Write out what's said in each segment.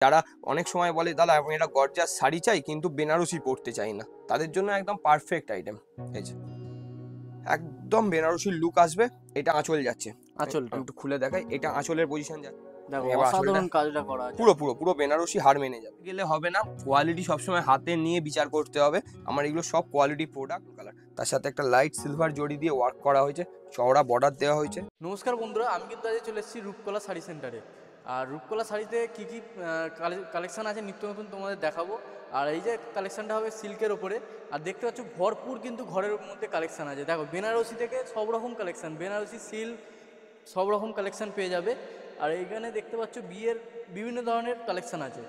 যারা অনেক সময় বলে দাদা আমি একটা গর্জাস শাড়ি চাই কিন্তু বেনারসি পরতে চাই না, তাদের জন্য একদম পারফেক্ট আইটেম। এই যে একদম বেনারসি লুক আসবে। এটা আঁচল যাচ্ছে, আঁচলটা আমি একটু খুলে দেখাই। এটা আঁচলের পজিশন যাচ্ছে। দেখো, এবার আঁচলটা অসাধারণ কাজটা করা আছে। পুরো পুরো পুরো বেনারসি হার মেনে যাবে। গেলে হবে না, কোয়ালিটি সবসময় হাতে নিয়ে বিচার করতে হবে। আমার এগুলো সব কোয়ালিটি প্রোডাক্ট। কালার তার সাথে একটা লাইট সিলভার জড়ি দিয়ে ওয়ার্ক করা হয়েছে, চওড়া বর্ডার দেওয়া হয়েছে। নমস্কার বন্ধুরা, আমি কিন্তু আজ চলে এসেছি রূপকলা শাড়ি সেন্টারে। আর রূপকলা শাড়িতে কী কী কালেকশান আছে নিত্য নতুন তোমাদের দেখাবো। আর এই যে কালেকশানটা হবে সিল্কের ওপরে, আর দেখতে পাচ্ছ ভরপুর কিন্তু ঘরের মধ্যে কালেকশান আছে। দেখো, বেনারসি থেকে সব রকম কালেকশান, বেনারসি সিল্ক সব রকম কালেকশান পেয়ে যাবে। আর এইখানে দেখতে পাচ্ছ বিয়ের বিভিন্ন ধরনের কালেকশান আছে।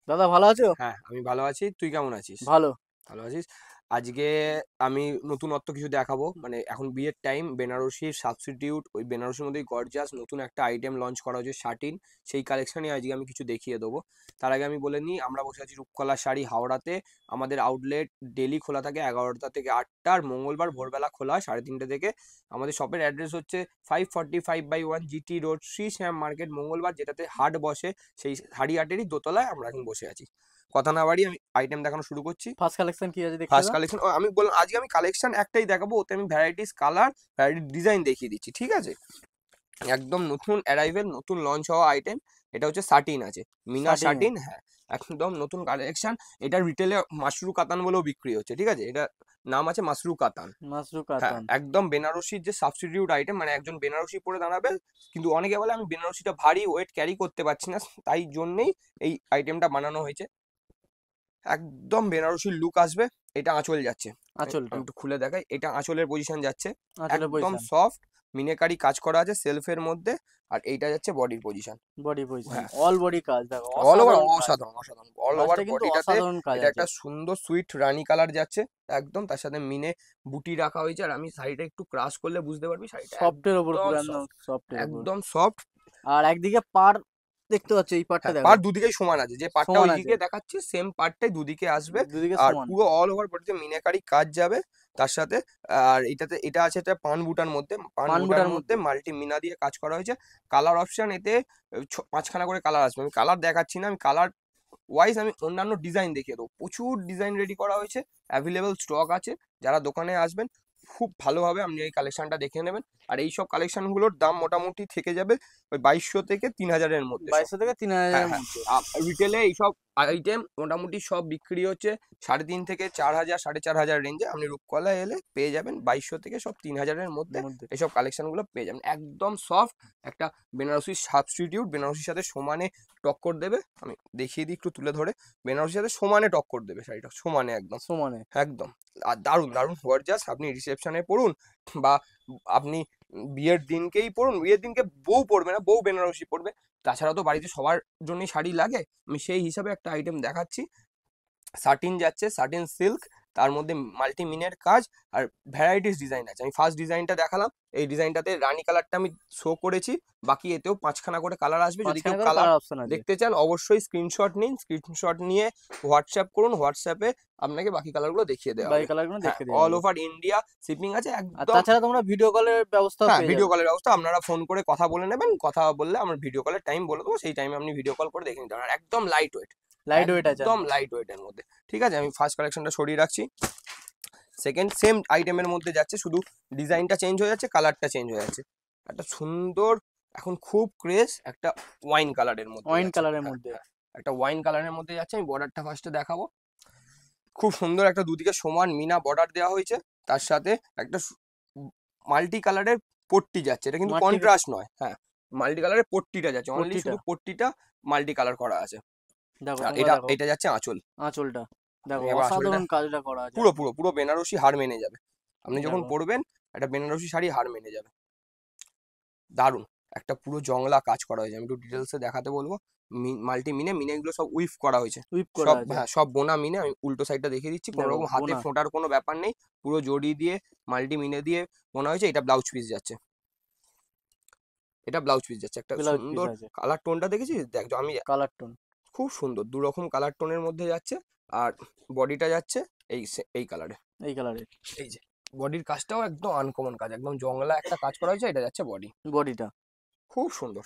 দাদা ভালো আছো? হ্যাঁ, আমি ভালো আছি। তুই কেমন আছিস? ভালো। ভালো আছিস? আজকে আমি নতুনত্ব কিছু দেখাবো। মানে এখন বিয়ের টাইম, বেনারসির সাবস্টিটিউট, ওই বেনারসির মধ্যেই গর্জাস নতুন একটা আইটেম লঞ্চ করা হয়েছে শাটিন। সেই কালেকশনই আজকে আমি কিছু দেখিয়ে দেবো। তার আগে আমি বলে নিই, আমরা বসে আছি রূপকলা শাড়ি হাওড়াতে। আমাদের আউটলেট ডেলি খোলা থাকে 11টা থেকে 8টা, আর মঙ্গলবার ভোরবেলা খোলা হয় 3:30 থেকে। আমাদের শপের অ্যাড্রেস হচ্ছে 545/1 জিটি রোড, শ্রী শ্যাম মার্কেট, মঙ্গলবার, যেটাতে হাট বসে। সেই শাড়ি হাটেরই দোতলায় আমরা এখন বসে আছি। কথা না বাড়িয়ে আমি আইটেম দেখানো শুরু করছি। ফার্স্ট কালেকশন কি আছে দেখতে ফার্স্ট দাও। কালেকশন আমি বললাম আজকে আমি কালেকশন একটাই দেখাবো, ওতে আমি ভ্যারাইটিস কালার, ভ্যারাইটি ডিজাইন দেখিয়ে দিচ্ছি, ঠিক আছে? একদম নতুন অ্যারাইভেল, নতুন লঞ্চ হওয়া আইটেম। এটা হচ্ছে শাটিন আছে, মিনা শার্টিং শাটিন। হ্যাঁ, একদম নতুন কালেকশন। এটা রিটেলে মাশরু কাতান বলেও বিক্রি হচ্ছে, ঠিক আছে? এটা নাম আছে মাশরু কাতান। মাশরু হ্যাঁ, কাতান। একদম বেনারসির যে সাবস্টিটিউট আইটেম, মানে একজন বেনারসি পরে দাঁড়াবে। কিন্তু অনেকে বলে আমি বেনারসিটা ভারী, ওয়েট ক্যারি করতে পারছি না, তাই জন্যেই এই আইটেমটা বানানো হয়েছে। একদম বেনারসি লুক আসবে। এটা আঁচল যাচ্ছে, আঁচলটা, আমি একটু খুলে দেখাই। এটা আঁচলের পজিশন যাচ্ছে, আঁচলের একদম পজিশন, সফট মিনেকারি কাজ করা আছে সেলফের মধ্যে। আর এইটা যাচ্ছে বডির পজিশন। বডি পজিশন, হ্যাঁ, অল বডি কাজ। দেখো, অল ওভার অসাধারণ কাজ। অসাধারণ অসাধারণ, অল ওভার কাজটা কিন্তু বডিটাতে। অসাধারণ কাজ এটা আছে। একটা সুন্দর সুইট রানী কালার যাচ্ছে একদম, তার সাথে মিনে বুটি রাখা হয়েছে। আর আমি শাড়িটা একটু ক্রাশ করলে বুঝতে পারবি শাড়িটা সফটের ওপর, একদম পুরো একদম সফট, সফটের ওপর। একদম সফট। আর একদিকে পার দেখতে পাচ্ছ, এই পার্টটা হ্যাঁ, দেখো পার দুদিকেই সমান আছে, যে পার্টটা সমান আছে, ওইদিকে দেখাচ্ছি সেম পার্টটাই দুদিকে আসবে। দুদিকে আর সমান। পুরো অল ওভার বডিতে মিনাকারি কাজ যাবে তার সাথে। আর এটাতে এটা আছে একটা পান বুটার মধ্যে, পান বুটার পানবুটার মধ্যে মধ্যে। মাল্টি মিনা দিয়ে কাজ করা হয়েছে। কালার অপশন এতে 5খানা করে কালার আসবে। আমি কালার দেখাচ্ছি না, আমি কালার ওয়াইজ আমি অন্যান্য ডিজাইন দেখিয়ে দেবো। প্রচুর ডিজাইন রেডি করা হয়েছে, অ্যাভেলেবল স্টক আছে। যারা দোকানে আসবেন খুব ভালোভাবে আপনি এই কালেকশনটা দেখে নেবেন। আর এই সব কালেকশনগুলোর দাম মোটামুটি থেকে যাবে ওই 2200 থেকে 3000-এর মধ্যে সব। 2200 থেকে হ্যাঁ 3000-এর হ্যাঁ, মধ্যে। রিটেলে এইসব আইটেম মোটামুটি সব বিক্রি হচ্ছে 3,500 থেকে 4,000, 4,500 রেঞ্জে। আপনি রূপকলায় এলে পেয়ে যাবেন 2200 থেকে সব 3000-এর মধ্যে। মধ্যে এইসব কালেকশনগুলো পেয়ে যাবেন একদম সফট। একটা বেনারসির সাবস্টিটিউট, বেনারসির সাথে সমানে টক্কর দেবে। আমি দেখিয়ে দিই একটু তুলে ধরে। বেনারসির সাথে সমানে টক্কর দেবে শাড়িটা, সমানে একদম সমানে। একদম। আর দারুণ দারুণ গর্জাস। আপনি রিসেপশনে পড়ুন বা আপনি বিয়ের দিনকেই পড়ুন। বিয়ের দিনকে বউ পড়বে না, বউ বেনারসি পড়বে। তাছাড়া তো বাড়িতে সবার জন্যই শাড়ি লাগে, আমি সেই হিসাবে একটা আইটেম দেখাচ্ছি। সাটিন যাচ্ছে, সাটিন সিল্ক, তার মধ্যে মাল্টি মিনের কাজ আর ভ্যারাইটিস ডিজাইন আছে। আমি ফার্স্ট ডিজাইনটা দেখালাম, এই ডিজাইনটাতে রানী কালারটা আমি শো করেছি। বাকি এতেও 5খানা করে কালার আসবে। যদি কেউ 5খানা করে কালার কালার অপশন আছে। দেখতে চান অবশ্যই স্ক্রিনশট নিন, স্ক্রিনশট নিয়ে হোয়াটসঅ্যাপ করুন। হোয়াটসঅ্যাপে আপনাকে বাকি কালারগুলো দেখিয়ে দেওয়া বাকি হবে। কালারগুলো হ্যাঁ, দেখে দেওয়া অল হবে। ওভার ইন্ডিয়া শিপিং আছে আর একদম। তাছাড়া তোমরা ভিডিও কলের ব্যবস্থাও হ্যাঁ, পেয়ে ভিডিও যাবে। কলের ব্যবস্থা, আপনারা ফোন করে কথা বলে নেবেন। কথা বললে আমরা ভিডিও কলের টাইম বলে দেবো, সেই টাইমে আপনি ভিডিও কল করে দেখে নিতে পারেন। একদম লাইট ওয়েট, লাইট ওয়েট আছে একদম একদম। লাইট ওয়েটের মধ্যে। ঠিক আছে, আমি ফার্স্ট কালেকশনটা সরিয়ে রাখছি। সেকেন্ড সেম আইটেমের মধ্যে যাচ্ছে, শুধু ডিজাইনটা চেঞ্জ হয়ে যাচ্ছে, কালারটা চেঞ্জ হয়ে যাচ্ছে। একটা সুন্দর, এখন খুব ক্রেজ একটা ওয়াইন কালারের মধ্যে ওয়াইন যাচ্ছে। কালারের হ্যাঁ মধ্যে। হ্যাঁ, একটা ওয়াইন কালারের মধ্যে যাচ্ছে। আমি বর্ডারটা ফার্স্টে দেখাবো। খুব সুন্দর একটা দুদিকে সমান মিনা বর্ডার দেওয়া হয়েছে। তার সাথে একটা মাল্টি কালারের পট্টি যাচ্ছে। এটা কিন্তু মাল্টি কন্ট্রাস্ট নয়। হ্যাঁ, মাল্টি কালারের পট্টিটা যাচ্ছে, অনলি পট্টিটা শুধু পট্টিটা মাল্টি কালার করা আছে। দেখো, আর তোমরা এটা দেখো এটা যাচ্ছে আঁচল। আঁচলটা। দেখো, এবার আঁচলটা অসাধারণ কাজটা করা আছে পুরো একদম। পুরো পুরো বেনারসি হার মেনে যাবে। আপনি যখন দেখো, পরবেন একটা বেনারসি শাড়ি হার মেনে যাবে। দারুণ একটা পুরো জংলা কাজ করা হয়েছে। আমি একটু ডিটেলসে দেখাতে বলবো। মাল্টি মিনে, মিনে এগুলো সব উইফ করা হয়েছে। উইপ করা সব, আছে। হ্যাঁ, সব বোনা মিনে। আমি উল্টো সাইডটা দেখিয়ে দিচ্ছি, কোনো দেখো, রকম হাতে বোনা। ফোঁটার কোনো ব্যাপার নেই। পুরো জড়ি দিয়ে মাল্টি মিনে দিয়ে বোনা হয়েছে। এটা ব্লাউজ পিস যাচ্ছে, এটা ব্লাউজ পিস যাচ্ছে। একটা ব্লাউজ পিস সুন্দর আছে। কালার টোনটা দেখেছিস? দেখ, আমি কালার টোন। খুব সুন্দর 2 রকম কালার টোনের মধ্যে যাচ্ছে। আর বডিটা যাচ্ছে এই কালারে। এই কালারের এই যে বডির কাজটাও একদম আনকমন কাজ, একদম জংলা একটা কাজ করা হয়েছে। এটা যাচ্ছে বডি, বডিটা। খুব সুন্দর।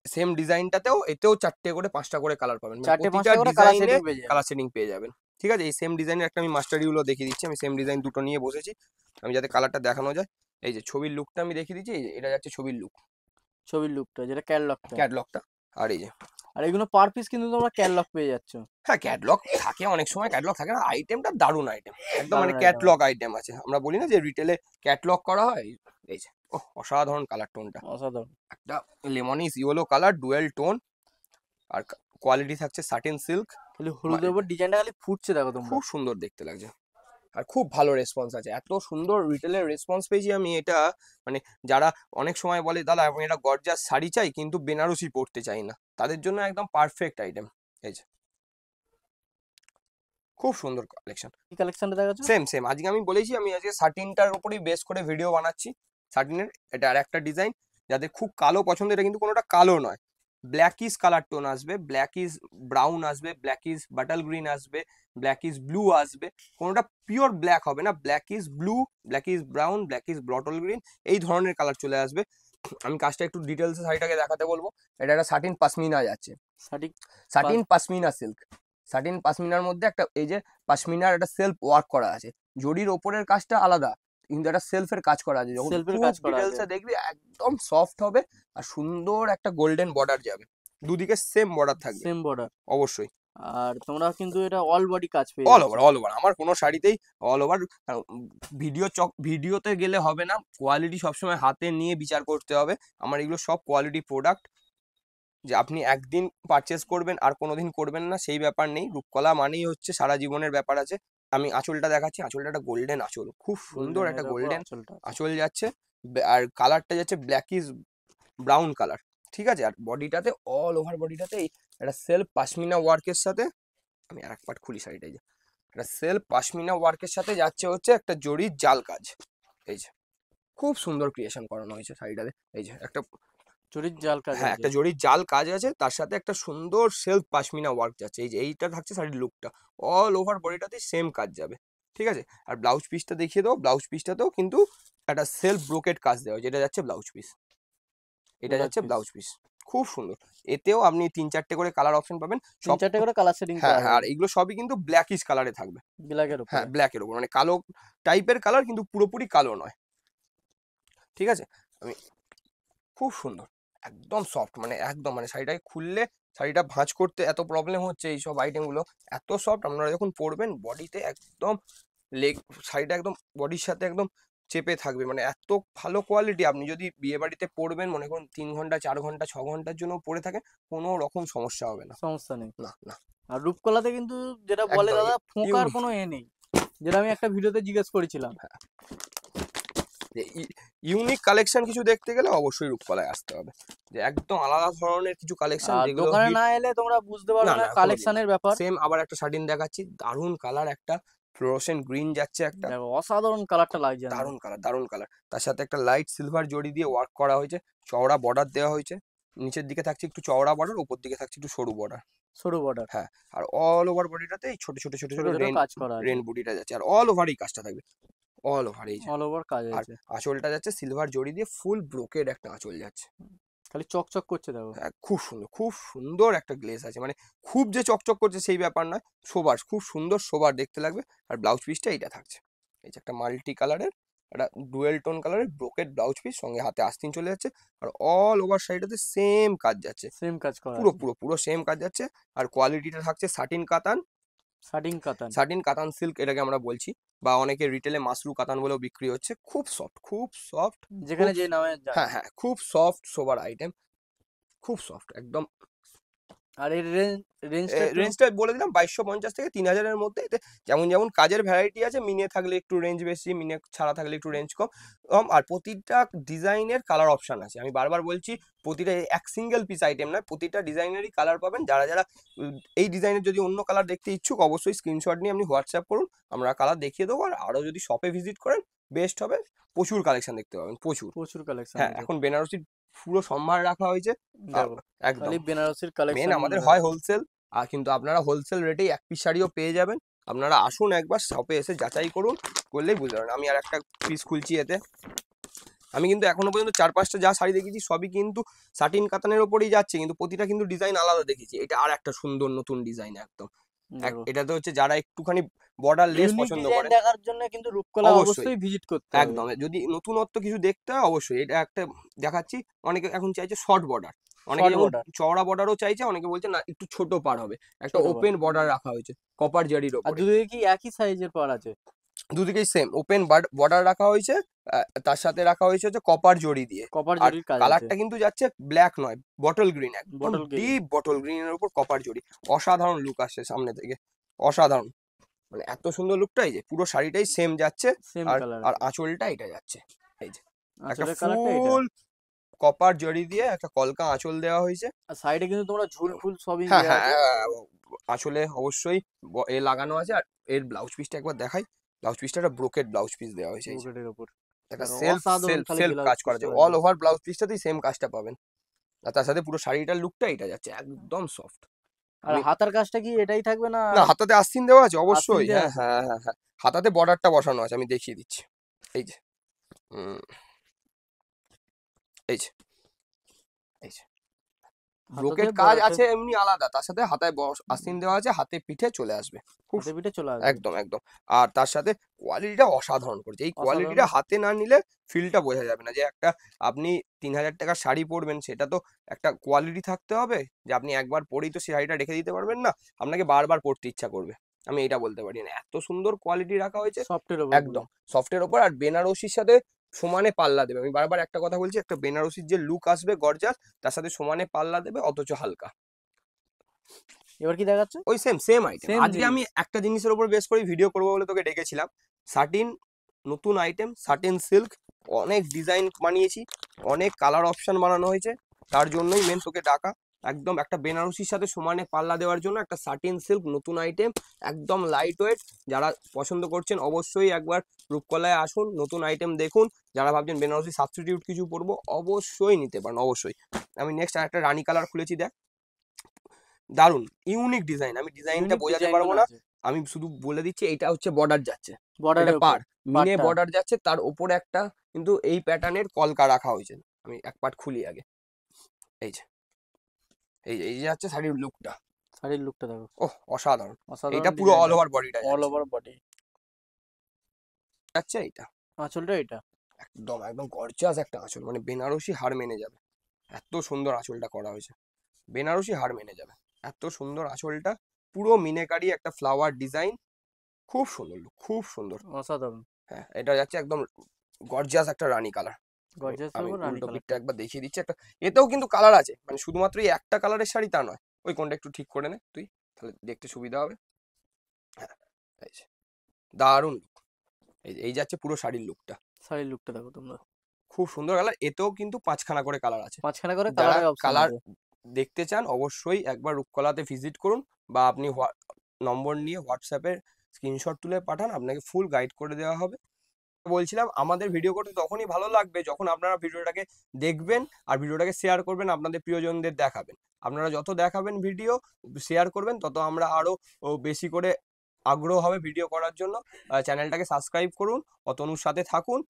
সেম ডিজাইনটাতেও এতেও 4টে করে 5টা করে কালার পাবেন, মানে 4টে প্রতিটা 5টা করে কালার ডিজাইনে শেডিং পেয়ে যাবেন। কালার শেডিং পেয়ে যাবেন। ঠিক আছে, এই সেম ডিজাইনের একটা আমি মাস্টার ইউলো দেখিয়ে দিচ্ছি। আমি সেম ডিজাইন দুটো নিয়ে বসেছি, আমি যাতে কালারটা দেখানো যায়। এই যে ছবির লুকটা আমি দেখিয়ে দিচ্ছি, এই যে এটা যাচ্ছে ছবির লুক, ছবির লুকটা যেটা ক্যাটলগটা। ক্যাটলগটা। আর এই যে, আর এগুলো পার পিস কিন্তু তোমরা ক্যাটলগ পেয়ে যাচ্ছ। হ্যাঁ ক্যাটলগ থাকে, অনেক সময় ক্যাটলগ থাকে না, আইটেমটা দারুণ আইটেম, একদম মানে দারুণ আইটেম আছে, ক্যাটলগ আইটেম আছে। আমরা বলি না যে রিটেলে ক্যাটলগ করা হয়, এই যে অসাধারণ কালার টোনটা, অসাধারণ। একটা লেমনিস ইয়েলো কালার ডুয়েল টোন, আর কোয়ালিটি থাকছে সাটিন সিল্ক। খালি হলুদের উপর ডিজাইনটা খালি ফুটছে দেখো তোমরা। খুব সুন্দর দেখতে লাগছে, আর খুব ভালো রেসপন্স আছে, এত সুন্দর রিটেলের রেসপন্স পেয়েছি আমি। এটা মানে যারা অনেক সময় বলে দাদা আমি এটা গর্জাস শাড়ি চাই কিন্তু বেনারসি পরতে চাই না, তাদের জন্য একদম পারফেক্ট আইটেম। এই যে খুব সুন্দর কালেকশন। কি কালেকশনটা দেখাচ্ছ? সেম সেম, আজকে আমি বলেছি আমি আজকে সাটিনটার উপরেই বেস করে ভিডিও বানাচ্ছি। সাটিনের এটা আর একটা ডিজাইন, যাদের খুব কালো পছন্দ, এটা কিন্তু কোনোটা কালো নয়, ব্ল্যাকিস কালার টোন আসবে, ব্ল্যাকিস ব্রাউন আসবে, ব্ল্যাকিস বাটাল গ্রিন আসবে, ব্ল্যাকিস ব্লু আসবে, কোনোটা পিওর ব্ল্যাক হবে না, blackish blue, blackish brown, blackish bottle green, এই ধরনের কালার চলে আসবে। আমি কাজটা একটু ডিটেলসে শাড়িটাকে দেখাতে বলবো। এটা একটা সাটিন পাশমিনা যাচ্ছে, সঠিক। সাটিন পাশমিনা সিল্ক, সাটিন পাশমিনার মধ্যে একটা এই যে পাশমিনার একটা সেলফ ওয়ার্ক করা আছে, জরির ওপরের কাজটা আলাদা কিন্তু একটা সেলফের কাজ করা আছে, যখন সেলফের খুব কাজ করা আছে। ডিটেলসে দেখবি একদম সফট হবে, আর সুন্দর একটা গোল্ডেন বর্ডার যাবে, দুদিকে সেম বর্ডার থাকবে সেম বর্ডার। অবশ্যই। আর তোমরা কিন্তু এটা অল বডি কাজ পেয়ে অল যাচ্ছ। ওভার, অল ওভার আমার কোনো শাড়িতেই অল ওভার। ভিডিওতে গেলে হবে না, কোয়ালিটি সবসময় হাতে নিয়ে বিচার করতে হবে। আমার এগুলো সব কোয়ালিটি প্রোডাক্ট, যে আপনি একদিন পারচেস করবেন আর কোনোদিন করবেন না সেই ব্যাপার নেই। রূপকলা মানেই হচ্ছে সারা জীবনের ব্যাপার আছে। আমি আঁচলটা দেখাচ্ছি, আঁচলটা একটা গোল্ডেন আঁচল, খুব সুন্দর একটা গোল্ডেন আঁচল যাচ্ছে, আর কালারটা যাচ্ছে ব্ল্যাকিস ব্রাউন কালার। ঠিক আছে, আর বডিটাতে অল ওভার বডিটাতে একটা সেলফ পাশমিনা ওয়ার্কের সাথে, আমি আর এক পার্ট খুলি শাড়িটাই, যে একটা সেলফ পাশমিনা ওয়ার্কের সাথে যাচ্ছে হচ্ছে একটা জরির জাল কাজ। এই যে খুব সুন্দর ক্রিয়েশন করানো হয়েছে শাড়িটাতে, এই যে একটা, জরির জাল কাজ হ্যাঁ আছে। একটা জরির জাল কাজ আছে, তার সাথে একটা সুন্দর সেলফ পাশমিনা ওয়ার্ক যাচ্ছে। এই যে এইটা থাকছে শাড়ির লুকটা, অল ওভার বডিটাতে সেম কাজ যাবে। ঠিক আছে, আর ব্লাউজ পিসটা দেখিয়ে দেবো, ব্লাউজ পিসটাতেও কিন্তু একটা সেলফ ব্রোকেট কাজ দেওয়া, যেটা যাচ্ছে ব্লাউজ পিস, এটা যাচ্ছে ব্লাউজ পিস, খুব সুন্দর। এতেও আপনি 3-4টে করে কালার অপশন পাবেন, তিন চারটে করে কালার শেডিং হ্যাঁ করা হ্যাঁ, আর হবে এগুলো সবই কিন্তু ব্ল্যাকিশ কালারে থাকবে, ব্ল্যাকের হ্যাঁ উপরে। ব্ল্যাকের উপর, মানে কালো টাইপের কালার কিন্তু পুরোপুরি কালো নয়। ঠিক আছে, আমি খুব সুন্দর, একদম সফট, মানে একদম মানে শাড়িটাকে খুললে শাড়িটা ভাঁজ করতে এত প্রবলেম হচ্ছে, এইসব আইটেমগুলো এত সফট, আপনারা যখন পরবেন বডিতে একদম লেগ, শাড়িটা একদম বডির সাথে একদম চেপে থাকবে, মানে এত ভালো কোয়ালিটি। আপনি যদি বিয়ে বাড়িতে পরবেন, মনে করুন 3 ঘন্টা 4 ঘন্টা 6 ঘন্টার জন্য পরে থাকেন, কোনো রকম সমস্যা হবে না, সমস্যা নেই। না না আর রূপকলাতে কিন্তু যেটা বলে একদম দাদা ফোঁকার ইউনিক। কোনো নেই, যেটা আমি একটা ভিডিওতে জিজ্ঞেস করেছিলাম। ইউনিক কালেকশন কিছু দেখতে গেলে অবশ্যই রূপকলায় আসতে হবে, যে একদম আলাদা ধরনের কিছু কালেকশন আর যেগুলো দোকানে হিট। না এলে তোমরা বুঝতে পারবে না না না, কালেকশনের ব্যাপার। সেম আবার একটা শাটিন দেখাচ্ছি, দারুণ কালার, একটা ফ্লোরোসেন্ট গ্রিন যাচ্ছে, একটা দেখো অসাধারণ কালারটা লাগছে আমার। দারুণ কালার, দারুণ কালার, তার সাথে একটা লাইট সিলভার জড়ি দিয়ে ওয়ার্ক করা হয়েছে, চওড়া বর্ডার দেওয়া হয়েছে, নিচের দিকে থাকছে একটু চওড়া বর্ডার, উপর দিকে থাকছে একটু সরু বর্ডার। সরু বর্ডার। হ্যাঁ, আর অল ওভার বডিটাতে এই ছোট ছোট ছোট ছোট ছোট ছোট কাজ করা আছে। রেন বুটিটা যাচ্ছে, আর অল ওভার এই কাজটা থাকবে, অল ওভার এই যে। অল ওভার কাজ আর আছে। আঁচলটা যাচ্ছে সিলভার জড়ি দিয়ে ফুল ব্রোকেড একটা আঁচল যাচ্ছে, খালি চকচক করছে দেখো। হ্যাঁ খুব সুন্দর, খুব সুন্দর একটা গ্লেজ আছে, মানে খুব যে চকচক করছে সেই ব্যাপার নয়, সোবার, খুব সুন্দর সোবার দেখতে লাগবে। আর ব্লাউজ পিসটা এইটা থাকছে, এই যে একটা মাল্টি কালারের একটা ডুয়েল টোন কালারের ব্রোকেড ব্লাউজ পিস, সঙ্গে হাতে আস্তিন চলে যাচ্ছে, আর অল ওভার সাইডেতে সেম কাজ যাচ্ছে, সেম কাজ করা পুরো আছে। পুরো পুরো সেম কাজ যাচ্ছে। আর কোয়ালিটিটা থাকছে সাটিন কাতান, শাটিং কাতান। সাটিন কাতান সিল্ক এটাকে আমরা বলছি, বা অনেকে রিটেলে মাসরু কাতান বলেও বিক্রি হচ্ছে, খুব সফট, খুব সফট, যেখানে যে নামে হ্যাঁ হ্যাঁ খুব সফট সোবার আইটেম, খুব সফট একদম। আর এর রেঞ্জটা একটু রেঞ্জটা বলে দিলাম 2250 থেকে 3000-এর মধ্যে। এতে যেমন যেমন কাজের ভ্যারাইটি আছে, মিনে থাকলে একটু রেঞ্জ বেশি, মিনে ছাড়া থাকলে একটু রেঞ্জ কম। আর প্রতিটা ডিজাইনের কালার অপশন আছে, আমি বারবার বলছি, প্রতিটা এক সিঙ্গেল পিস আইটেম নয়, প্রতিটা ডিজাইনেরই কালার পাবেন। যারা যারা এই ডিজাইনের যদি অন্য কালার দেখতে ইচ্ছুক, অবশ্যই স্ক্রিনশট নিয়ে আপনি হোয়াটসঅ্যাপ করুন, আমরা কালার দেখিয়ে দেবো। আর আরও যদি শপে ভিজিট করেন বেস্ট হবে, প্রচুর কালেকশন দেখতে পাবেন, প্রচুর। প্রচুর কালেকশন হ্যাঁ, আছে। এখন বেনারসির পুরো সম্ভার রাখা হয়েছে, দেখো একদম। খালি বেনারসির মেন কালেকশন। আমাদের হয় হোলসেল, আর কিন্তু আপনারা হোলসেল রেটেই এক পিস শাড়িও পেয়ে যাবেন। আপনারা আসুন একবার শপে এসে যাচাই করুন, করলেই বুঝতে পারবেন। আমি আর একটা পিস খুলছি এতে, আমি কিন্তু এখনো পর্যন্ত 4-5টা যা শাড়ি দেখেছি সবই কিন্তু সাটিন কাতানের ওপরেই যাচ্ছে, কিন্তু প্রতিটা কিন্তু ডিজাইন আলাদা দেখেছি। এটা আর একটা সুন্দর নতুন ডিজাইন একদম। দেখো এটাতে হচ্ছে যারা একটুখানি বর্ডার লেস ইউনিক পছন্দ ডিজাইন করে, দেখার জন্য কিন্তু রূপকলা অবশ্যই অবশ্যই ভিজিট করতে হবে। একদম যদি নতুনত্ব কিছু দেখতে হয় অবশ্যই এটা একটা দেখাচ্ছি। অনেকে এখন চাইছে শর্ট বর্ডার, অনেকে শর্ট যেমন বর্ডার, চওড়া বর্ডারও চাইছে, অনেকে বলছে না একটু ছোট পার হবে, একটা ছোট ওপেন বর্ডার রাখা হয়েছে কপার জারির আর ওপরে। দুদিকে কি একই সাইজের পার আছে? দুদিকেই সেম ওপেন বর্ডার রাখা হয়েছে, তার সাথে রাখা হয়েছে হচ্ছে কপার জরি দিয়ে। কপার আর জরির কাজ আছে। কালারটা কিন্তু যাচ্ছে ব্ল্যাক নয়, বটল গ্রিন, একদম বটল গ্রিন, ডিপ বটল গ্রিনের উপর কপার জরি। অসাধারণ লুক আসছে সামনে থেকে, অসাধারণ, মানে এত সুন্দর লুকটা। এই যে পুরো শাড়িটাই সেম যাচ্ছে, সেম আর কালার আর আছে। আঁচলটা এটা যাচ্ছে। এই যে একটা আঁচলের কালারটা এটা। ফুল কপার জরি দিয়ে একটা কলকা আঁচল দেওয়া হয়েছে। আর সাইডে কিন্তু তোমরা ঝুল ফুল সবই হ্যাঁ দেওয়া হ্যাঁ আছে। আঁচলে অবশ্যই এ লাগানো আছে। আর এর ব্লাউজ পিসটা একবার দেখাই। ব্লাউজ পিসটা একটা ব্রোকেট ব্লাউজ পিস দেওয়া হয়েছে। এই যে ব্রোকেটের ওপর একটা দেখো সেলফ অসাধারণ সেলফ খালি সেলফ ব্লাউজ কাজ করা পিসটা যায়, অল লাগবে। ওভার ব্লাউজ পিসটাতেই সেম কাজটা পাবেন। আর তার সাথে পুরো শাড়িটার লুকটা এটা যাচ্ছে একদম সফট। আর আমি হাতার কাজটা কি এটাই থাকবে না না, হাতাতে আস্তিন দেওয়া আছে আস্তিন অবশ্যই, দেওয়া হ্যাঁ আছে? হ্যাঁ হ্যাঁ হ্যাঁ, হাতাতে বর্ডারটা বসানো আছে, আমি দেখিয়ে দিচ্ছি। এই যে হুম, এই যে এই যে হাতাতে ব্রোকেট কাজ বর্ডারটা আছে এমনি আলাদা, তার সাথে হাতায় আস্তিন দেওয়া আছে, হাতে পিঠে চলে আসবে খুব হাতে পিঠে চলে আসবে। একদম একদম। আর তার সাথে কোয়ালিটিটা অসাধারণ করেছে। এই অসাধারণ। কোয়ালিটিটা হাতে না নিলে ফিলটা বোঝা যাবে না যে একটা আপনি 3000 টাকার শাড়ি পরবেন, সেটা তো একটা কোয়ালিটি থাকতে হবে যে আপনি একবার পরেই তো সেই শাড়িটা রেখে দিতে পারবেন না, আপনাকে বারবার পরতে ইচ্ছা করবে। আমি এটা বলতে পারি না, এত সুন্দর কোয়ালিটি রাখা হয়েছে। সফটের ওপর পুরো। একদম সফটের ওপর, আর বেনারসির সাথে সমানে পাল্লা দেবে। আমি বারবার একটা কথা বলছি, একটা বেনারসির যে লুক আসবে গর্জাস, তার সাথে সমানে পাল্লা দেবে অথচ হালকা। এবার কি দেখাচ্ছে? ওই সেম সেম আইটেম। সেম আজকে জিনিস। আমি একটা জিনিসের উপর বেস করে ভিডিও করবো বলে তোকে ডেকেছিলাম। সাটিন নতুন আইটেম, সাটিন সিল্ক, অনেক ডিজাইন বানিয়েছি, অনেক কালার অপশন বানানো হয়েছে, তার জন্যই মেন তোকে ডাকা। একদম একটা বেনারসির সাথে সমানে পাল্লা দেওয়ার জন্য একটা সাটিন সিল্ক নতুন আইটেম, একদম লাইট ওয়েট। যারা পছন্দ করছেন অবশ্যই একবার রূপকলায় আসুন, নতুন আইটেম দেখুন। যারা ভাবছেন বেনারসি সাবস্টিটিউট কিছু পরবো, অবশ্যই নিতে পারেন, অবশ্যই। আমি নেক্সট আরেকটা রানী কালার খুলেছি, দেখ দারুন ইউনিক ডিজাইন। আমি ডিজাইনটা ইউনিক বোঝাতে ডিজাইন পারবো গুলো না, আছে আমি শুধু বলে দিচ্ছি এইটা হচ্ছে বর্ডার যাচ্ছে, এটা বর্ডারের ওপর। পার মিনে পাটটা বর্ডার যাচ্ছে, তার উপরে একটা কিন্তু এই প্যাটার্নের কলকা রাখা হয়েছে। আমি এক পার্ট খুলি আগে। এই যে এই যে যাচ্ছে শাড়ির লুকটা, শাড়ির লুকটা দেখো ওহ অসাধারণ। অসাধারণ এটা পুরো ডিজাইন অল আছে। ওভার বডিটা অল যাচ্ছে, ওভার বডি। যাচ্ছে এইটা আঁচলটা এটা। একদম একদম গর্জাস একটা আঁচল, মানে বেনারসি হার মেনে যাবে। এত সুন্দর আঁচলটা করা হয়েছে, বেনারসি হার মেনে যাবে। এত সুন্দর আঁচলটা, পুরো মিনেকারি একটা ফ্লাওয়ার ডিজাইন, খুব সুন্দর look, খুব সুন্দর। অসাধারণ। হ্যাঁ এটা যাচ্ছে একদম গর্জিয়াস একটা রানী কালার। আমি গর্জিয়াসের আমি উপর রানী উল্টো পিঠটা কালারটা। একবার দেখিয়ে দিচ্ছি একটা। এতেও কিন্তু কালার আছে, মানে শুধুমাত্র এই একটা কালারের শাড়ি তা নয়। ওই কোনটা একটু ঠিক করে নে তুই, তাহলে দেখতে সুবিধা হবে। হ্যাঁ এই যে দারুণ লুক। এই যাচ্ছে পুরো শাড়ির লুকটা, শাড়ির লুকটা দেখো তোমরা। খুব সুন্দর কালার। এতেও কিন্তু 5খানা করে কালার আছে। মাঝখানে করে যারা কালারের অপশন কালার আছে। দেখতে চান অবশ্যই একবার রূপকলাতে ভিজিট করুন, বা আপনি নম্বর নিয়ে হোয়াটসঅ্যাপে স্ক্রিনশট তুলে পাঠান, আপনাকে ফুল গাইড করে দেওয়া হবে। বলছিলাম আমাদের ভিডিও করতে তখনই ভালো লাগবে যখন আপনারা ভিডিওটাকে দেখবেন আর ভিডিওটাকে শেয়ার করবেন, আপনাদের প্রিয়জনদের দেখাবেন। আপনারা যত দেখাবেন ভিডিও, শেয়ার করবেন, তত আমরা আরো বেশি করে আগ্রহ হবে ভিডিও করার জন্য। চ্যানেলটাকে সাবস্ক্রাইব করুন, অতনুর সাথে থাকুন।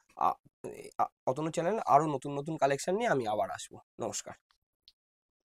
অতনু চ্যানেল আরো নতুন নতুন কালেকশন নিয়ে আমি আবার আসবো। নমস্কার।